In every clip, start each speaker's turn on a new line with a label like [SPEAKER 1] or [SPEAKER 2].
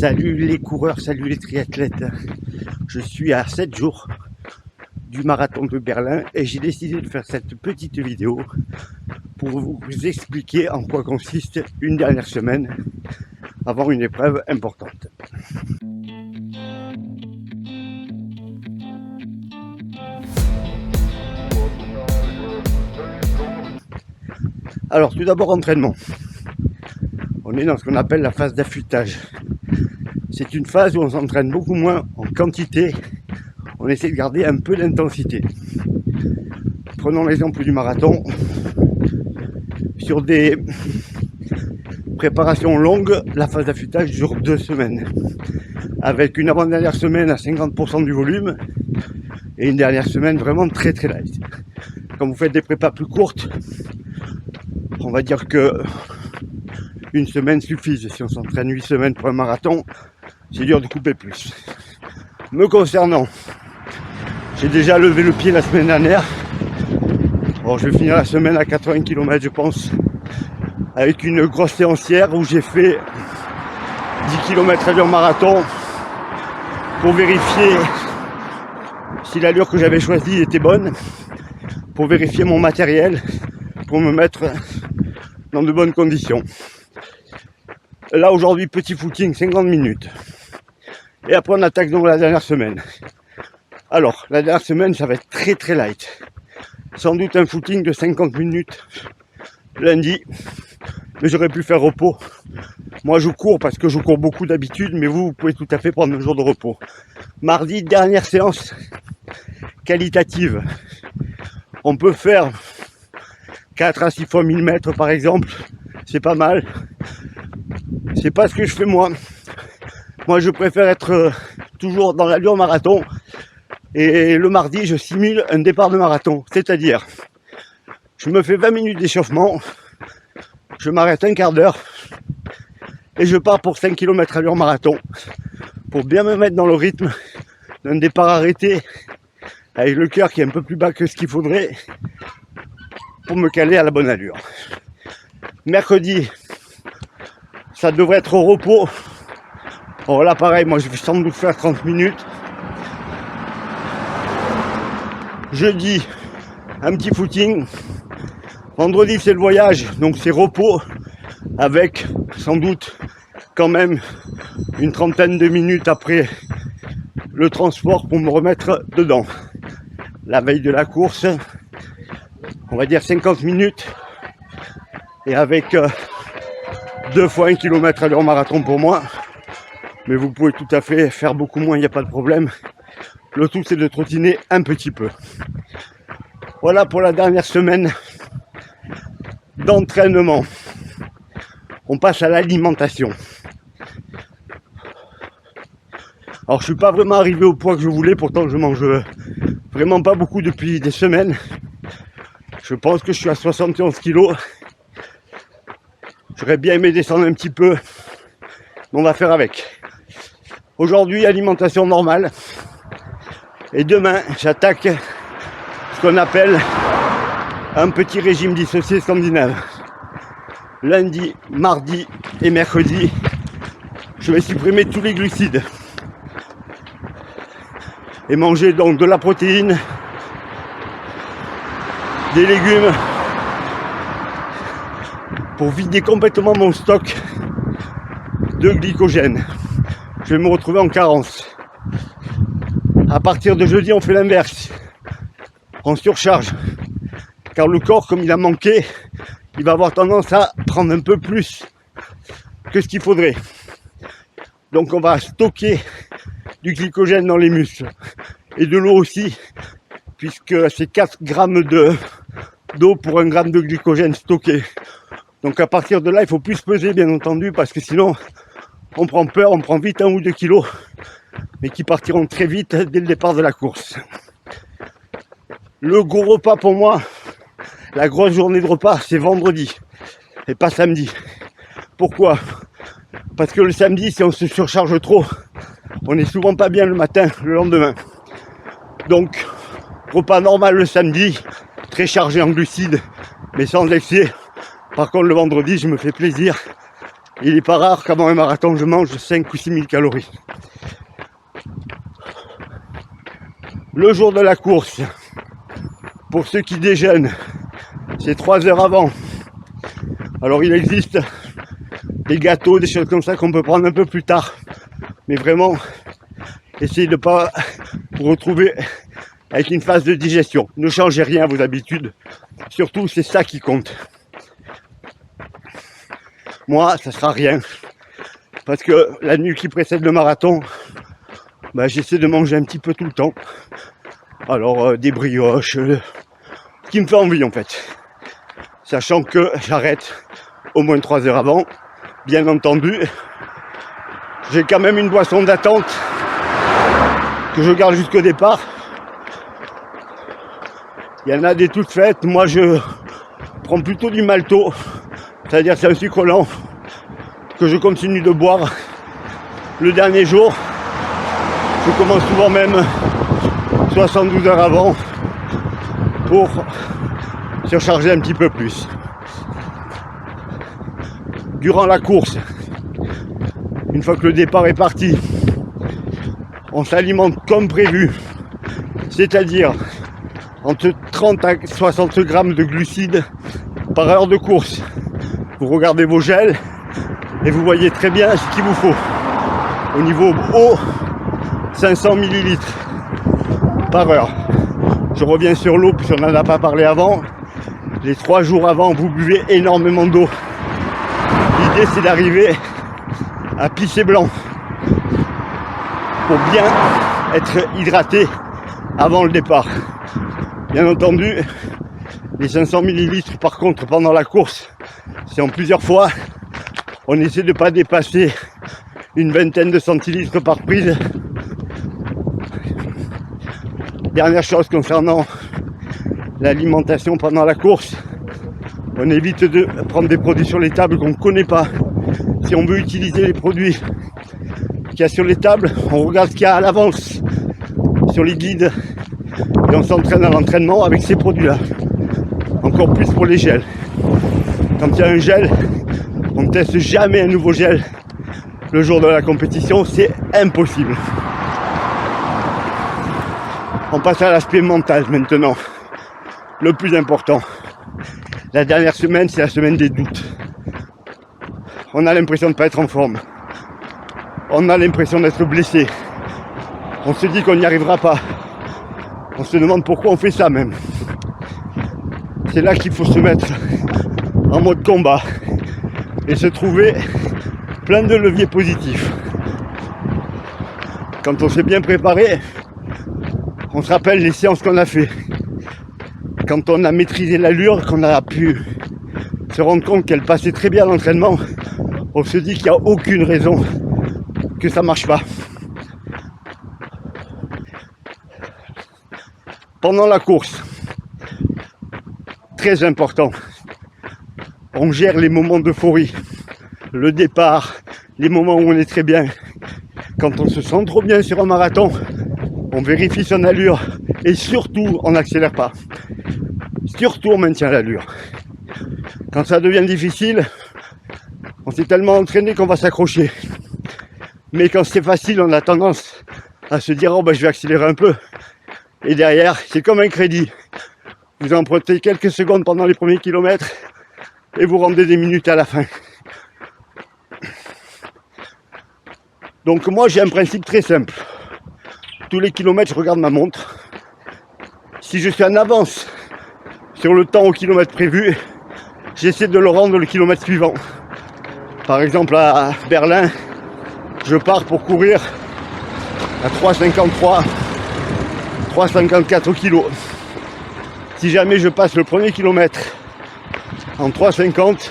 [SPEAKER 1] Salut les coureurs, salut les triathlètes. Je suis à 7 jours du marathon de Berlin et j'ai décidé de faire cette petite vidéo pour vous expliquer en quoi consiste une dernière semaine avant une épreuve importante. Alors tout d'abord entraînement. On est dans ce qu'on appelle la phase d'affûtage. C'est une phase où on s'entraîne beaucoup moins en quantité, on essaie de garder un peu d'intensité. Prenons l'exemple du marathon. Sur des préparations longues, la phase d'affûtage dure 2 semaines, avec une avant-dernière semaine à 50% du volume et une dernière semaine vraiment très très light. Quand vous faites des prépas plus courtes, on va dire que une semaine suffit. Si on s'entraîne 8 semaines pour un marathon, c'est dur de couper plus. Me concernant, j'ai déjà levé le pied la semaine dernière. Bon, je vais finir la semaine à 80 km je pense, avec une grosse séancière où j'ai fait 10 km allure marathon pour vérifier si l'allure que j'avais choisie était bonne, pour vérifier mon matériel, pour me mettre dans de bonnes conditions. Là aujourd'hui, petit footing, 50 minutes. Et après on attaque donc la dernière semaine. Alors, la dernière semaine, ça va être très très light. Sans doute un footing de 50 minutes lundi. Mais j'aurais pu faire repos. Moi je cours parce que je cours beaucoup d'habitude, mais vous pouvez tout à fait prendre un jour de repos. Mardi, dernière séance qualitative. On peut faire 4 à 6 fois 1000 mètres par exemple. C'est pas mal. C'est pas ce que je fais moi. Moi je préfère être toujours dans l'allure marathon. Et le mardi je simule un départ de marathon. C'est-à-dire, je me fais 20 minutes d'échauffement. Je m'arrête un quart d'heure. Et je pars pour 5 km allure marathon. Pour bien me mettre dans le rythme d'un départ arrêté. Avec le cœur qui est un peu plus bas que ce qu'il faudrait. Pour me caler à la bonne allure. Mercredi, ça devrait être au repos. Bon là pareil, moi je vais sans doute faire 30 minutes. Jeudi, un petit footing. Vendredi c'est le voyage, donc c'est repos. Avec sans doute quand même une trentaine de minutes après le transport pour me remettre dedans. La veille de la course, on va dire 50 minutes. Et avec 2 fois 1 km allure marathon pour moi. Mais vous pouvez tout à fait faire beaucoup moins, il n'y a pas de problème. Le tout c'est de trottiner un petit peu. Voilà pour la dernière semaine d'entraînement. On passe à l'alimentation. Alors je suis pas vraiment arrivé au poids que je voulais, pourtant je mange vraiment pas beaucoup depuis des semaines. Je pense que je suis à 71 kg. J'aurais bien aimé descendre un petit peu, mais on va faire avec. Aujourd'hui, alimentation normale. Et demain, j'attaque ce qu'on appelle un petit régime dissocié scandinave. Lundi, mardi et mercredi, je vais supprimer tous les glucides. Et manger donc de la protéine, des légumes, pour vider complètement mon stock de glycogène. Je vais me retrouver en carence. À partir de jeudi, on fait l'inverse. On surcharge. Car le corps, comme il a manqué, il va avoir tendance à prendre un peu plus que ce qu'il faudrait. Donc on va stocker du glycogène dans les muscles. Et de l'eau aussi, puisque c'est 4 grammes d'eau pour 1 gramme de glycogène stocké. Donc à partir de là, il faut plus peser bien entendu, parce que sinon on prend peur, on prend vite 1 ou 2 kilos, mais qui partiront très vite dès le départ de la course. Le gros repas pour moi, la grosse journée de repas, c'est vendredi et pas samedi. Pourquoi ? Parce que le samedi, si on se surcharge trop, on n'est souvent pas bien le matin, le lendemain. Donc, repas normal le samedi, très chargé en glucides, mais sans excès. Par contre, le vendredi, je me fais plaisir Il n'est pas rare qu'avant un marathon, je mange 5 ou 6 000 calories. Le jour de la course, pour ceux qui déjeunent, c'est 3 heures avant. Alors il existe des gâteaux, des choses comme ça qu'on peut prendre un peu plus tard. Mais vraiment, essayez de ne pas vous retrouver avec une phase de digestion. Ne changez rien à vos habitudes. Surtout, c'est ça qui compte. Moi, ça sera rien. Parce que la nuit qui précède le marathon, j'essaie de manger un petit peu tout le temps. Alors, des brioches, ce qui me fait envie en fait. Sachant que j'arrête au moins 3 heures avant. Bien entendu, j'ai quand même une boisson d'attente que je garde jusqu'au départ. Il y en a des toutes faites. Moi, je prends plutôt du malto. C'est-à-dire c'est un sucre lent que je continue de boire le dernier jour. Je commence souvent même 72 heures avant pour surcharger un petit peu plus. Durant la course, une fois que le départ est parti, on s'alimente comme prévu, c'est-à-dire entre 30 à 60 grammes de glucides par heure de course. Vous regardez vos gels et vous voyez très bien ce qu'il vous faut. Au niveau eau, 500 ml par heure. Je reviens sur l'eau puisqu'on n'en a pas parlé avant. Les 3 jours avant, vous buvez énormément d'eau. L'idée, c'est d'arriver à pisser blanc pour bien être hydraté avant le départ. Bien entendu, les 500 ml par contre pendant la course, c'est en plusieurs fois. On essaie de ne pas dépasser une vingtaine de centilitres par prise. Dernière chose concernant l'alimentation pendant la course, on évite de prendre des produits sur les tables qu'on ne connaît pas. Si on veut utiliser les produits qu'il y a sur les tables, on regarde ce qu'il y a à l'avance sur les guides et on s'entraîne à l'entraînement avec ces produits-là. Encore plus pour les gels. Quand il y a un gel, on ne teste jamais un nouveau gel le jour de la compétition, c'est impossible. On passe à l'aspect mental maintenant. Le plus important. La dernière semaine, c'est la semaine des doutes. On a l'impression de ne pas être en forme. On a l'impression d'être blessé. On se dit qu'on n'y arrivera pas. On se demande pourquoi on fait ça même. C'est là qu'il faut se mettre en mode combat et se trouver plein de leviers positifs. Quand on s'est bien préparé, on se rappelle les séances qu'on a fait. Quand on a maîtrisé l'allure, qu'on a pu se rendre compte qu'elle passait très bien à l'entraînement, on se dit qu'il n'y a aucune raison que ça ne marche pas. Pendant la course, très important, on gère les moments d'euphorie, le départ, les moments où on est très bien. Quand on se sent trop bien sur un marathon, on vérifie son allure et surtout on n'accélère pas. Surtout on maintient l'allure. Quand ça devient difficile, on s'est tellement entraîné qu'on va s'accrocher. Mais quand c'est facile, on a tendance à se dire je vais accélérer un peu. Et derrière, c'est comme un crédit. Vous empruntez quelques secondes pendant les premiers kilomètres et vous rendez des minutes à la fin. Donc moi j'ai un principe très simple. Tous les kilomètres, je regarde ma montre. Si je suis en avance sur le temps au kilomètre prévu, j'essaie de le rendre le kilomètre suivant. Par exemple à Berlin, je pars pour courir à 3,53, 3,54 kg. Si jamais je passe le premier kilomètre en 3,50,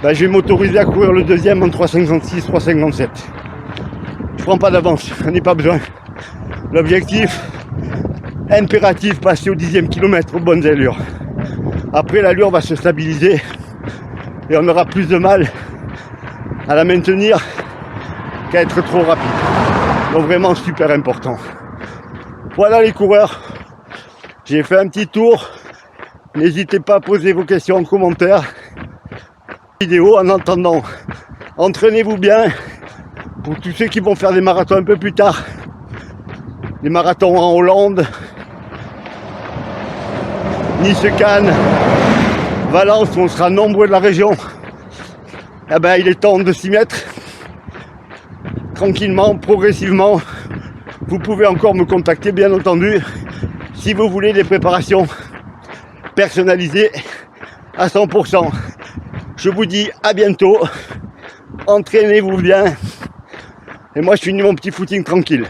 [SPEAKER 1] je vais m'autoriser à courir le deuxième en 3,56, 3,57. Je prends pas d'avance, j'en ai pas besoin. L'objectif, impératif, passer au 10e kilomètre aux bonnes allures. Après, l'allure va se stabiliser et on aura plus de mal à la maintenir qu'à être trop rapide. Donc vraiment super important. Voilà les coureurs, j'ai fait un petit tour. N'hésitez pas à poser vos questions en commentaire. Vidéo en attendant Entraînez-vous bien. Pour tous ceux qui vont faire des marathons un peu plus tard, des marathons en Hollande, Nice, Cannes, Valence, où on sera nombreux de la région, eh ben, il est temps de s'y mettre. Tranquillement, progressivement. Vous pouvez encore me contacter, bien entendu, si vous voulez des préparations personnalisées à 100%. Je vous dis à bientôt. Entraînez-vous bien. Et moi, je finis mon petit footing tranquille.